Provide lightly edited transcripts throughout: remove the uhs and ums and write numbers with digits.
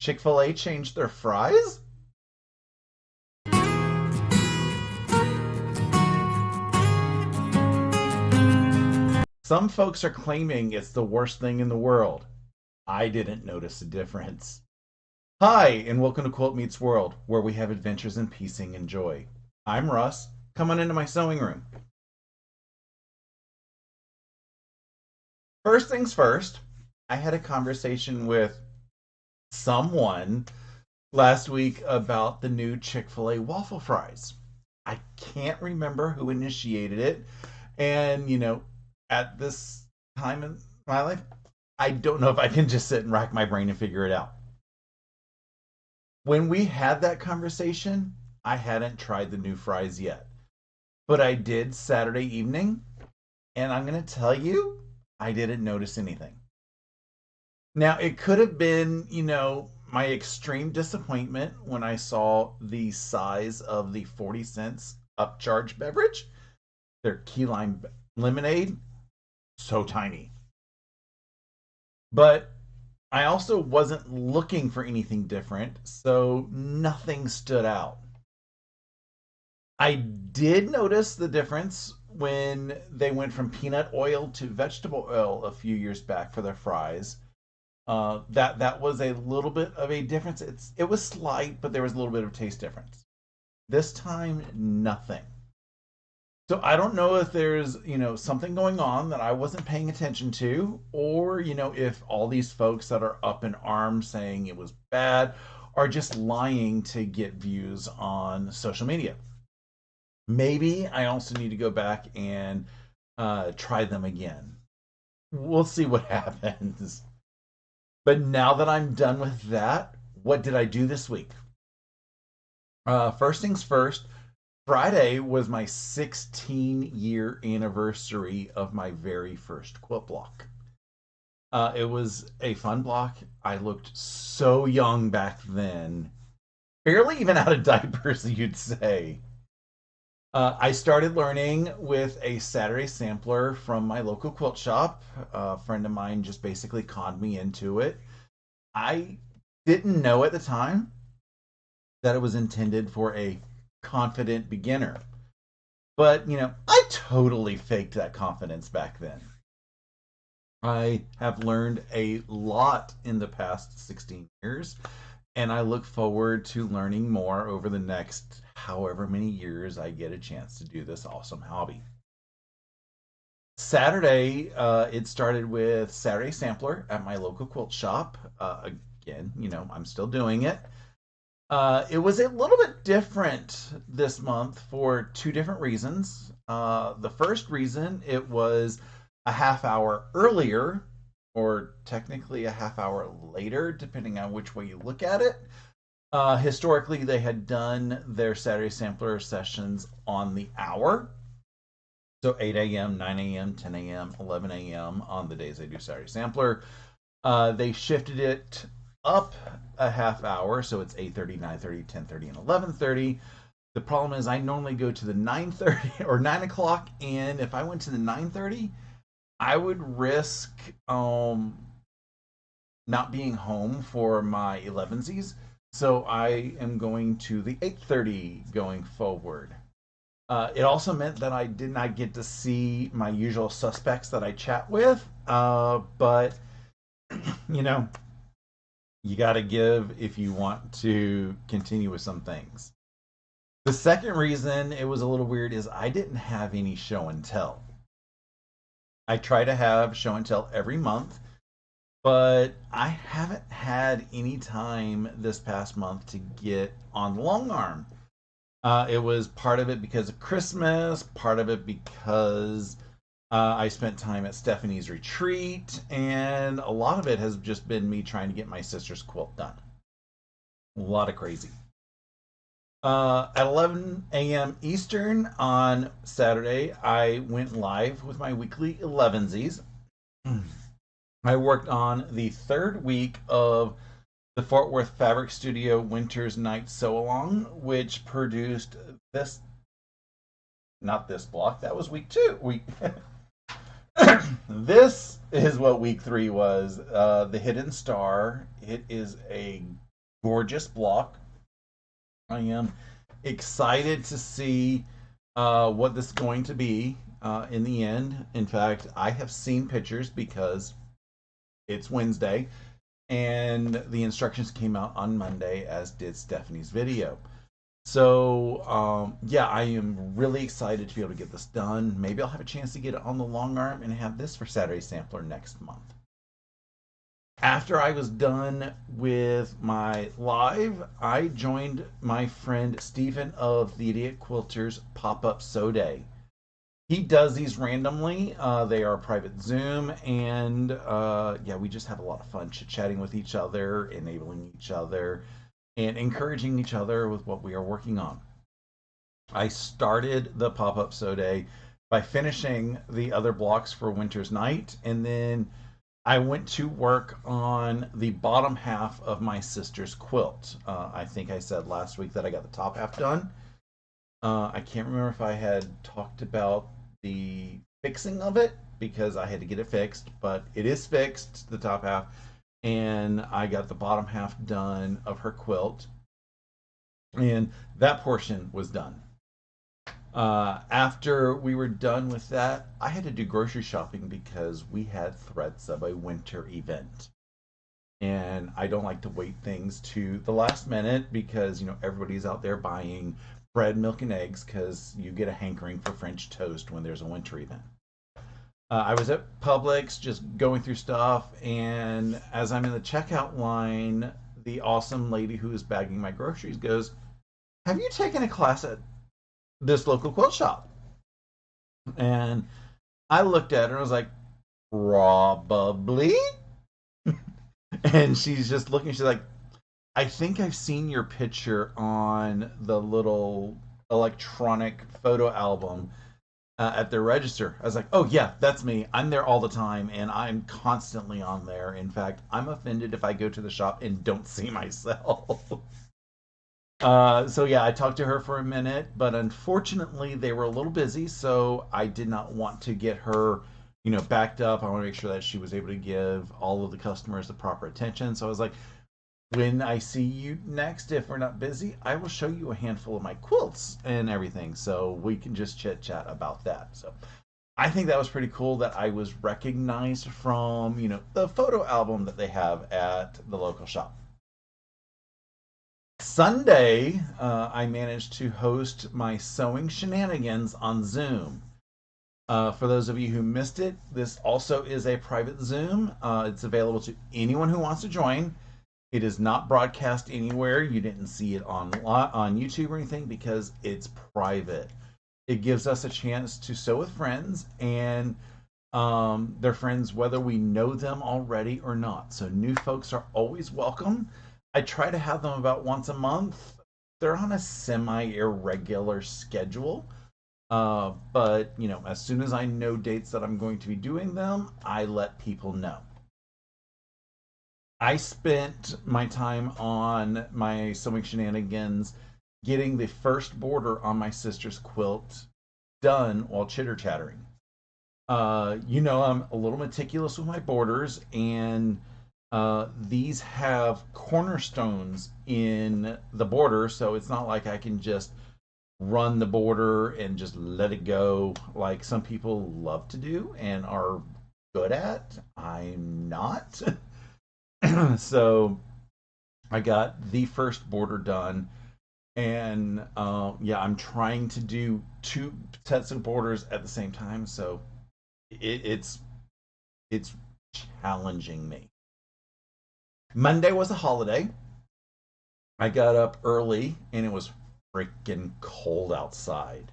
Chick-fil-A changed their fries? Some folks are claiming it's the worst thing in the world. I didn't notice a difference. Hi, and welcome to Quilt Meets World, where we have adventures in piecing and joy. I'm Russ. Come on into my sewing room. First things first, I had a conversation with someone last week about the new Chick-fil-A waffle fries. I can't remember who initiated it. And, at this time in my life, I don't know if I can just sit and rack my brain and figure it out. When we had that conversation, I hadn't tried the new fries yet. But I did Saturday evening, and I'm going to tell you, I didn't notice anything. Now, it could have been, my extreme disappointment when I saw the size of the 40 cents upcharge beverage. Their key lime lemonade, so tiny. But I also wasn't looking for anything different, so nothing stood out. I did notice the difference when they went from peanut oil to vegetable oil a few years back for their fries. That was a little bit of a difference. It was slight, but there was a little bit of taste difference. This time, nothing. So I don't know if there's something going on that I wasn't paying attention to, or if all these folks that are up in arms saying it was bad are just lying to get views on social media. Maybe I also need to go back and try them again. We'll see what happens. But now that I'm done with that, what did I do this week? First things first, Friday was my 16-year anniversary of my very first quilt block. It was a fun block. I looked so young back then, barely even out of diapers, you'd say. I started learning with a Saturday sampler from my local quilt shop. A friend of mine just basically conned me into it. I didn't know at the time that it was intended for a confident beginner. But, I totally faked that confidence back then. I have learned a lot in the past 16 years, and I look forward to learning more over the next however many years I get a chance to do this awesome hobby. Saturday, it started with Saturday Sampler at my local quilt shop. Again, I'm still doing it. It was a little bit different this month for two different reasons. The first reason, it was a half hour earlier, or technically a half hour later, depending on which way you look at it. Historically, they had done their Saturday Sampler sessions on the hour. So 8 a.m., 9 a.m., 10 a.m., 11 a.m. on the days they do Saturday Sampler. They shifted it up a half hour, so it's 8:30, 9:30, 10:30, and 11:30. The problem is I normally go to the 9:30 or 9 o'clock, and if I went to the 9:30, I would risk not being home for my 11sies. So I am going to the 8:30 going forward. It also meant that I did not get to see my usual suspects that I chat with, but you know, you got to give if you want to continue with some things. The second reason it was a little weird is I didn't have any show and tell. I try to have show and tell every month, but I haven't had any time this past month to get on the long arm. It was part of it because of Christmas, part of it because I spent time at Stephanie's retreat, and a lot of it has just been me trying to get my sister's quilt done. A lot of crazy. At 11 a.m. Eastern on Saturday, I went live with my weekly 11sies. I worked on the third week of the Fort Worth Fabric Studio Winter's Night Sew Along, which produced this, not this block, that was week two. This is what week three was. The Hidden Star. It is a gorgeous block. I am excited to see what this is going to be in the end. In fact, I have seen pictures because it's Wednesday and the instructions came out on Monday, as did Stephanie's video. So, yeah, I am really excited to be able to get this done. Maybe I'll have a chance to get it on the long arm and have this for Saturday Sampler next month. After I was done with my live, I joined my friend Stephen of the Idiot Quilters Pop Up Sew Day. He does these randomly. They are private Zoom, and yeah, we just have a lot of fun chit chatting with each other, enabling each other, and encouraging each other with what we are working on. I started the pop up Sew Day by finishing the other blocks for Winter's Night, and then I went to work on the bottom half of my sister's quilt. I think I said last week that I got the top half done. I can't remember if I had talked about the fixing of it because I had to get it fixed, but it is fixed, the top half, and I got the bottom half done of her quilt, and that portion was done. After we were done with that, I had to do grocery shopping because we had threats of a winter event. And I don't like to wait things to the last minute because, everybody's out there buying bread, milk, and eggs because you get a hankering for French toast when there's a winter event. I was at Publix just going through stuff, and as I'm in the checkout line, the awesome lady who is bagging my groceries goes, "Have you taken a class at this local quilt shop?" And I looked at her and I was like, "Probably." And she's just looking, she's like, "I think I've seen your picture on the little electronic photo album at the register." I was like, "Oh, yeah, that's me. I'm there all the time, and I'm constantly on there. In fact, I'm offended if I go to the shop and don't see myself." So yeah, I talked to her for a minute, but unfortunately they were a little busy, so I did not want to get her, backed up. I want to make sure that she was able to give all of the customers the proper attention. So I was like, when I see you next, if we're not busy, I will show you a handful of my quilts and everything, so we can just chit chat about that. So I think that was pretty cool that I was recognized from, the photo album that they have at the local shop. Sunday, I managed to host my sewing shenanigans on Zoom. For those of you who missed it, this also is a private Zoom. It's available to anyone who wants to join. It is not broadcast anywhere. You didn't see it on YouTube or anything because it's private. It gives us a chance to sew with friends, and they're friends whether we know them already or not. So new folks are always welcome. I try to have them about once a month. They're on a semi irregular schedule. But, as soon as I know dates that I'm going to be doing them, I let people know. I spent my time on my sewing shenanigans getting the first border on my sister's quilt done while chitter chattering. I'm a little meticulous with my borders, and these have cornerstones in the border, so it's not like I can just run the border and just let it go like some people love to do and are good at. I'm not. So I got the first border done, and yeah, I'm trying to do two sets of borders at the same time, so it's it's challenging me. Monday was a holiday. I got up early and it was freaking cold outside.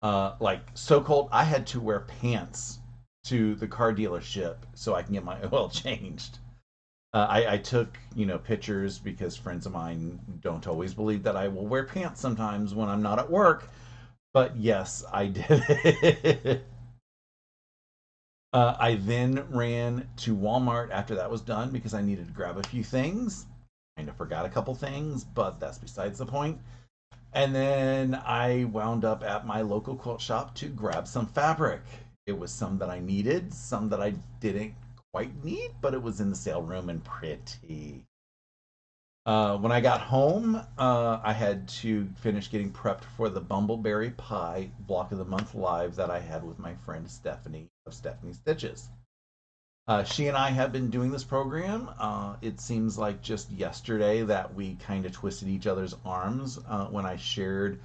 Like so cold, I had to wear pants to the car dealership so I can get my oil changed. I took pictures because friends of mine don't always believe that I will wear pants sometimes when I'm not at work. But yes, I did it. I then ran to Walmart after that was done because I needed to grab a few things. Kind of forgot a couple things, but that's besides the point. And then I wound up at my local quilt shop to grab some fabric. It was some that I needed, some that I didn't quite need, but it was in the sale room and pretty. When I got home, I had to finish getting prepped for the Bumbleberry Pie Block of the Month live that I had with my friend Stephanie of Stephanie Stitches. She and I have been doing this program. It seems like just yesterday that we kind of twisted each other's arms when I shared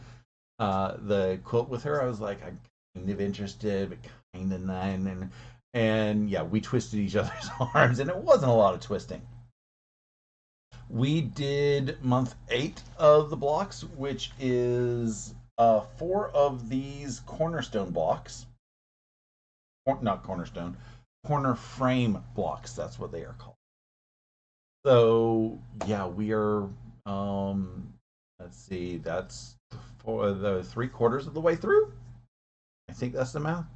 the quilt with her. I was like, I'm kind of interested, but kind of not. And yeah, we twisted each other's arms, and it wasn't a lot of twisting. We did month 8 of the blocks, which is 4 of these cornerstone blocks. Not cornerstone, corner frame blocks. That's what they are called. So yeah, we are. Let's see, that's for the 3/4 of the way through. I think that's the math.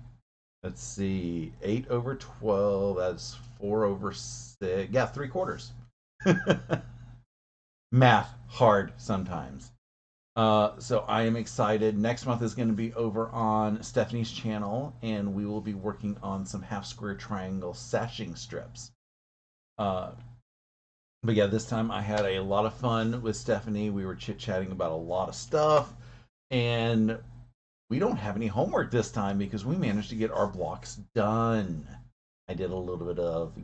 Let's see, 8/12. That's 4/6. Yeah, 3/4. Math hard sometimes. So I am excited. Next month is going to be over on Stephanie's channel, and we will be working on some half square triangle sashing strips. Uh, but yeah, this time I had a lot of fun with Stephanie. We were chit chatting about a lot of stuff, and we don't have any homework this time because we managed to get our blocks done. I did a little bit of,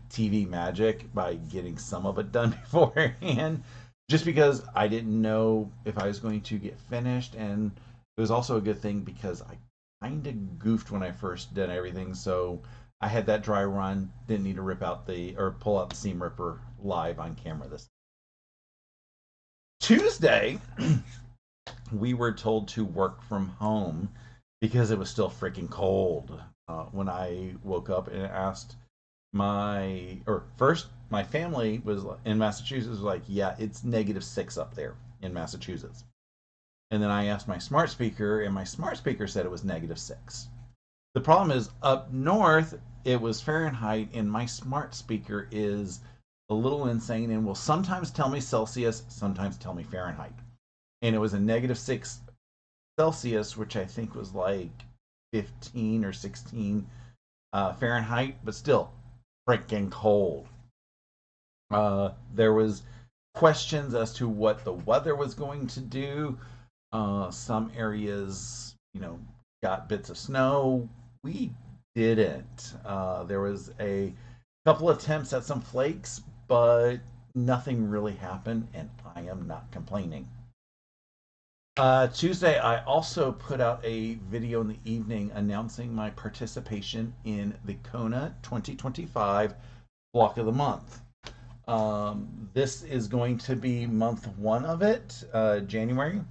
TV magic by getting some of it done beforehand, just because I didn't know if I was going to get finished. And it was also a good thing because I kind of goofed when I first did everything. So I had that dry run, didn't need to rip out the or pull out the seam ripper live on camera this Tuesday. We were told to work from home because it was still freaking cold. When I woke up and asked first my family was in Massachusetts was like, yeah, it's -6 up there in Massachusetts. And then I asked my smart speaker, and my smart speaker said it was -6. The problem is up north it was Fahrenheit, and my smart speaker is a little insane and will sometimes tell me Celsius, sometimes tell me Fahrenheit. And it was a -6 Celsius, which I think was like 15 or 16 Fahrenheit, but still freaking cold. There was questions as to what the weather was going to do. Some areas, got bits of snow. We didn't. There was a couple attempts at some flakes, but nothing really happened, and I am not complaining. Tuesday, I also put out a video in the evening announcing my participation in the Kona 2025 Block of the Month. This is going to be month 1 of it, January,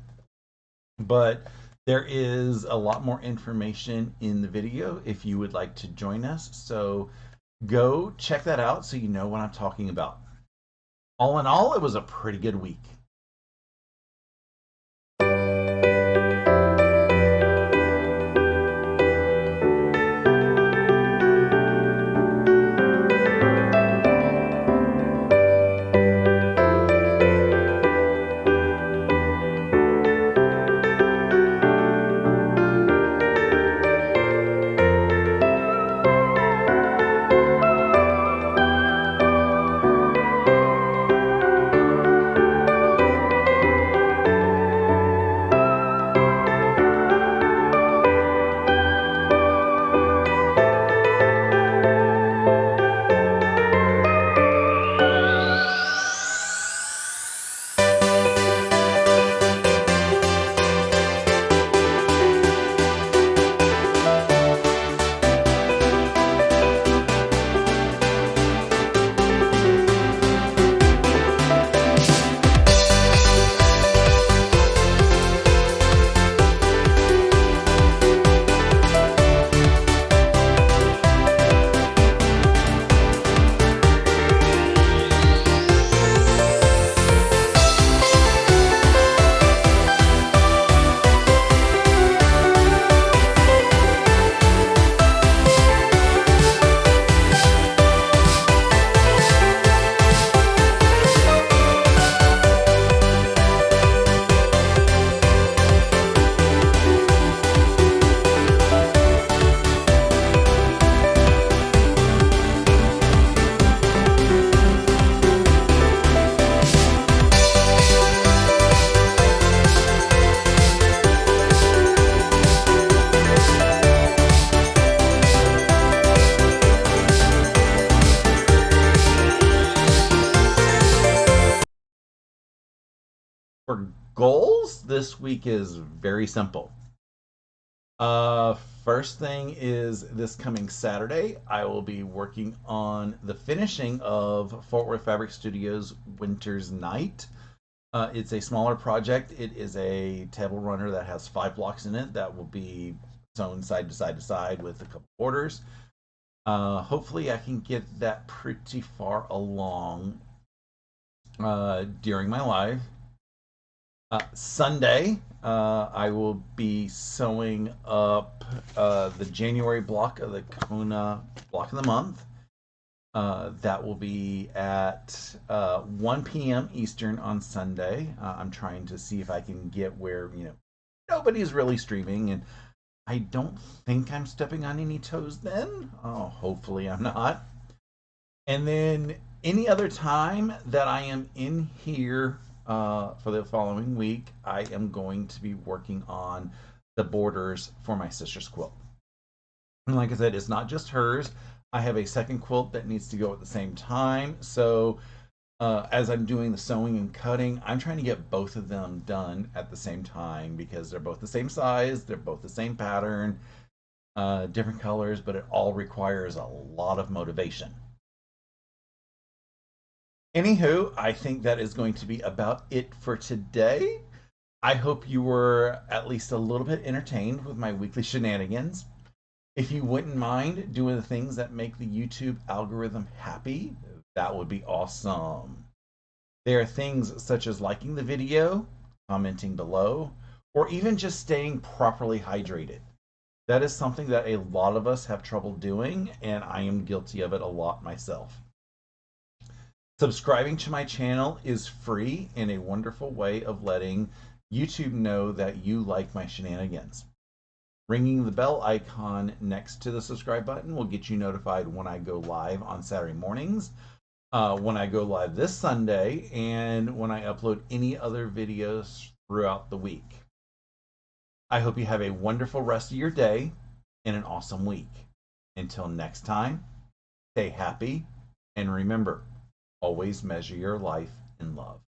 but there is a lot more information in the video if you would like to join us. So go check that out so you know what I'm talking about. All in all, it was a pretty good week. For goals, this week is very simple. Uh, First thing is this coming Saturday, I will be working on the finishing of Fort Worth Fabric Studios Winter's Night. It's a smaller project. It is a table runner that has 5 blocks in it that will be sewn side to side to side with a couple borders. Hopefully, I can get that pretty far along during my live. Sunday, I will be sewing up the January block of the Kona block of the month. That will be at 1 p.m. Eastern on Sunday. I'm trying to see if I can get where, nobody's really streaming, and I don't think I'm stepping on any toes then. Oh, hopefully I'm not. And then any other time that I am in here for the following week, I am going to be working on the borders for my sister's quilt. And like I said, it's not just hers. I have a second quilt that needs to go at the same time. So as I'm doing the sewing and cutting, I'm trying to get both of them done at the same time because they're both the same size, they're both the same pattern, different colors, but it all requires a lot of motivation. Anywho, I think that is going to be about it for today. I hope you were at least a little bit entertained with my weekly shenanigans. If you wouldn't mind doing the things that make the YouTube algorithm happy, that would be awesome. There are things such as liking the video, commenting below, or even just staying properly hydrated. That is something that a lot of us have trouble doing, and I am guilty of it a lot myself. Subscribing to my channel is free and a wonderful way of letting YouTube know that you like my shenanigans. Ringing the bell icon next to the subscribe button will get you notified when I go live on Saturday mornings, when I go live this Sunday, and when I upload any other videos throughout the week. I hope you have a wonderful rest of your day and an awesome week. Until next time, stay happy and remember, always measure your life in love.